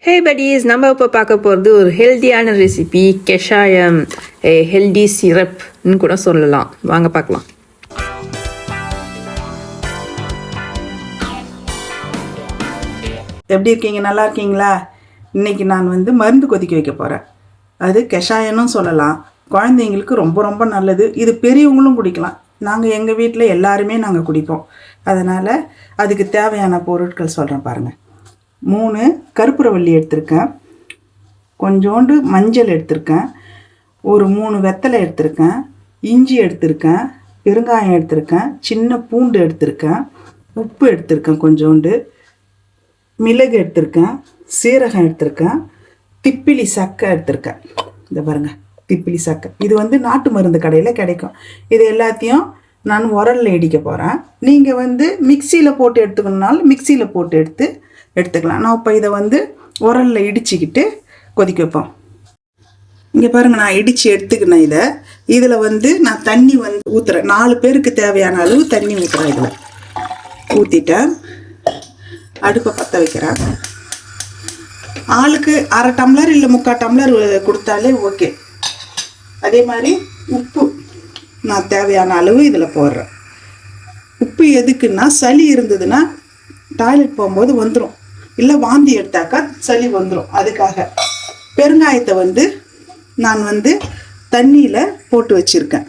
ஹே buddies, நம்ம இப்போ பார்க்க போகிறது ஒரு ஹெல்த்தியான ரெசிபி கஷாயம், ஹெல்தி சிரப்னு கூட சொல்லலாம். வாங்க பார்க்கலாம். எப்படி இருக்கீங்க? நல்லா இருக்கீங்களா? இன்றைக்கி நான் மருந்து கொதிக்க வைக்க போகிறேன். அது கஷாயம்னு சொல்லலாம். குழந்தைங்களுக்கு ரொம்ப ரொம்ப நல்லது. இது பெரியவங்களும் குடிக்கலாம். நாங்கள் எங்கள் வீட்டில் எல்லாருமே நாங்கள் குடிப்போம். அதனால் அதுக்கு தேவையான பொருட்கள் சொல்கிறேன் பாருங்கள். 3 கற்பூரவள்ளி எடுத்திருக்கேன், கொஞ்சோண்டு மஞ்சள் எடுத்திருக்கேன், ஒரு 3 வெத்தலை எடுத்திருக்கேன், இஞ்சி எடுத்திருக்கேன், பெருங்காயம் எடுத்திருக்கேன், சின்ன பூண்டு எடுத்திருக்கேன், உப்பு எடுத்திருக்கேன், கொஞ்சோண்டு மிளகு எடுத்திருக்கேன், சீரகம் எடுத்திருக்கேன், திப்பிலி சக்கை எடுத்திருக்கேன். இந்த பாருங்கள், திப்பிலி சக்கை. இது நாட்டு மருந்து கடையில் கிடைக்கும். இது எல்லாத்தையும் நான் உரலில் இடிக்க போகிறேன். நீங்கள் மிக்சியில் போட்டு எடுத்துக்கணுனாலும் மிக்சியில் போட்டு எடுத்துக்கலாம். நான் இப்போ இதை உரலில் இடிச்சிக்கிட்டு கொதிக்க வைப்போம். இங்கே பாருங்கள், நான் இடித்து எடுத்துக்கினேன். இதில் நான் தண்ணி ஊற்றுறேன். 4 பேருக்கு தேவையான அளவு தண்ணி ஊற்றுறேன். இதில் ஊற்றிட்டேன். அடுப்பை பற்ற வைக்கிறேன். ஆளுக்கு 1/2 டம்ளர் இல்லை 3/4 டம்ளர் கொடுத்தாலே ஓகே. அதே மாதிரி உப்பு நான் தேவையான அளவு இதில் போடுறேன். உப்பு எதுக்குன்னா, சளி இருந்ததுன்னா டாய்லெட் போகும்போது வந்துடும், இல்லை வாந்தி எடுத்தாக்கா சளி வந்துடும். அதுக்காக பெருங்காயத்தை நான் தண்ணியில் போட்டு வச்சுருக்கேன்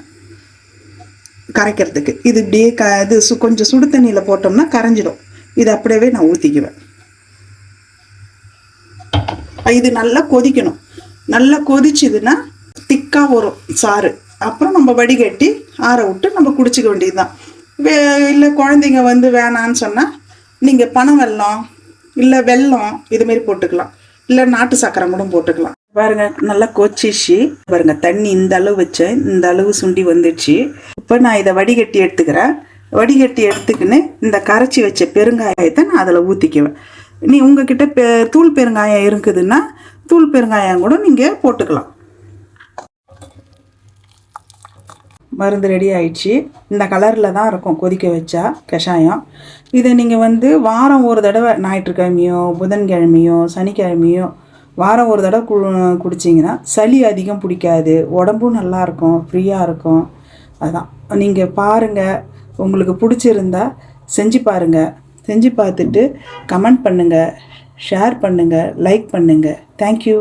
கரைக்கிறதுக்கு. இது இப்படியே இது கொஞ்சம் சுடு தண்ணியில் போட்டோம்னா கரைஞ்சிடும். இது அப்படியே நான் ஊற்றிக்குவேன். இது நல்லா கொதிக்கணும். நல்லா கொதிச்சுதுன்னா திக்காக வரும் சாறு. அப்புறம் நம்ம வடிகட்டி ஆற விட்டு நம்ம குடிச்சிக்க வேண்டியது தான். இல்லை குழந்தைங்க வேணான்னு சொன்னால் நீங்கள் பனை வெல்லம் இல்லை வெல்லம் இதுமாரி போட்டுக்கலாம், இல்லை நாட்டு சக்கரை கூட போட்டுக்கலாம். பாருங்கள், நல்லா கொச்சிச்சு பாருங்கள். தண்ணி இந்த அளவு வச்சேன், இந்த அளவு சுண்டி வந்துடுச்சு. இப்போ நான் இதை வடிகட்டி எடுத்துக்கிறேன். வடிகட்டி எடுத்துக்கின்னு இந்த கரைச்சி வச்ச பெருங்காயத்தை நான் அதில் ஊற்றிக்குவேன். உங்ககிட்ட தூள் பெருங்காயம் இருக்குதுன்னா தூள் பெருங்காயம் கூட நீங்கள் போட்டுக்கலாம். மருந்து ரெடி ஆயிடுச்சு. இந்த கலரில் தான் இருக்கும் கொதிக்க வச்சா கஷாயம். இதை நீங்கள் வாரம் ஒரு தடவை, ஞாயிற்றுக்கிழமையோ புதன்கிழமையோ சனிக்கிழமையோ வாரம் ஒரு தடவை குடிச்சிங்கன்னா சளி அதிகம் பிடிக்காது, உடம்பும் நல்லாயிருக்கும், ஃப்ரீயாக இருக்கும். அதான் நீங்கள் பாருங்கள். உங்களுக்கு பிடிச்சிருந்தா செஞ்சு பாருங்கள். செஞ்சு பார்த்துட்டு கமெண்ட் பண்ணுங்கள், ஷேர் பண்ணுங்கள், லைக் பண்ணுங்கள். தேங்க்யூ.